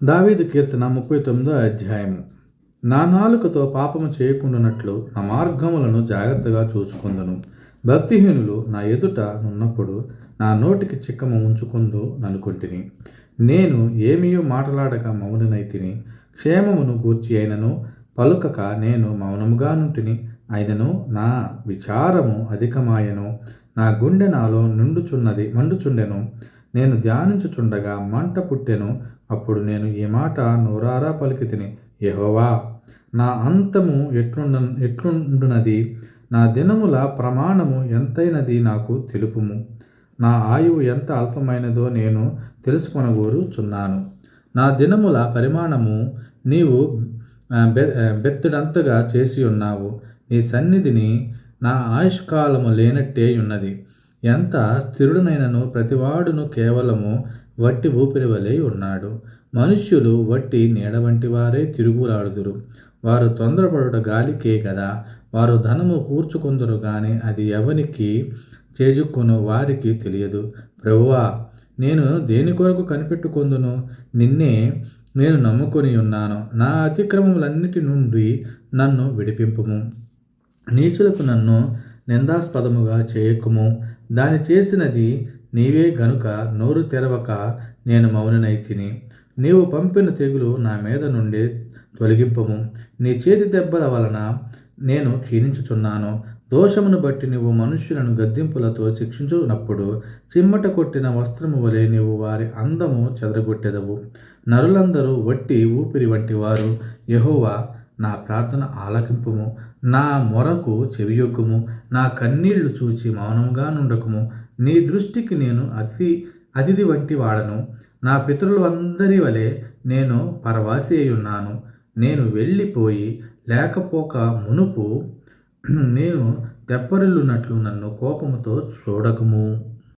దావీదు కీర్తన 39 అధ్యాయము. నా నాలుకతో పాపము చేయకుండానట్లు నా మార్గములను జాగ్రత్తగా చూచుకొందును. భక్తిహీనులు నా ఎదుట నున్నప్పుడు నా నోటికి చిక్కము ఉంచుకొందు ననుకొంటిని. నేను ఏమీయూ మాటలాడక మౌననైతిని. క్షేమమును గూర్చి అయినను పలుకక నేను మౌనముగా నుంటిని. అయినను నా విచారము అధికమాయెను. నా గుండె నాలో మండుచుండెను. నేను ధ్యానించుచుండగా మంట పుట్టెను. అప్పుడు నేను ఈ మాట నోరారా పలికితిని, యెహోవా, నా అంతము ఎట్లుండునది? నా దినముల ప్రమాణము ఎంతైనది నాకు తెలుపుము. నా ఆయువు ఎంత అల్పమైనదో నేను తెలుసుకొనగోరుచున్నాను. నా దినముల పరిమాణము నీవు బెత్తడంతగా చేసి ఉన్నావు. నీ సన్నిధిని నా ఆయుష్కాలము లేనట్టే ఉన్నది. ఎంత స్థిరుడనైనను ప్రతివాడును కేవలము వట్టి ఊపిరి వలె ఉన్నాడు. మనుష్యులు వట్టి నీడ వంటి వారే తిరుగులాడుదురు. వారు తొందరపడుట గాలికే గదా. వారు ధనము కూర్చుకొందురు గాని అది ఎవనికి చేజుక్కునో వారికి తెలియదు. ప్రభువా, నేను దేని కొరకు కనిపెట్టుకొందును? నిన్నే నేను నమ్ముకొని ఉన్నాను. నా అతిక్రమములన్నిటి నుండి నన్ను విడిపింపుము. నీచులకు నన్ను నిందాస్పదముగా చేయకుము. దాని చేసినది నీవే గనుక నోరు తెరవక నేను మౌననైతిని. నీవు పంపిన తెగులు నా మీద నుండి తొలగింపుము. నీ చేతి దెబ్బల వలన నేను క్షీణించుచున్నాను. దోషమును బట్టి నీవు మనుష్యులను గద్దింపులతో శిక్షించునప్పుడు చిమ్మట కొట్టిన వస్త్రము వలె నీవు వారి అందము చెదరగొట్టెదవు. నరులందరూ వట్టి ఊపిరి వంటి వారు. యెహోవా, నా ప్రార్థన ఆలకింపుము. నా మొరకు చెవియొగ్గుము. నా కన్నీళ్లు చూచి మౌనంగా నుండకుము. నీ దృష్టికి నేను అతిథి వంటి వాడను. నా పితరులందరి వలె నేను పరవాసి అయ్యున్నాను. నేను వెళ్ళిపోయి లేకపోక మునుపు నేను తెప్పరిల్లునట్లు నన్ను కోపముతో చూడకము.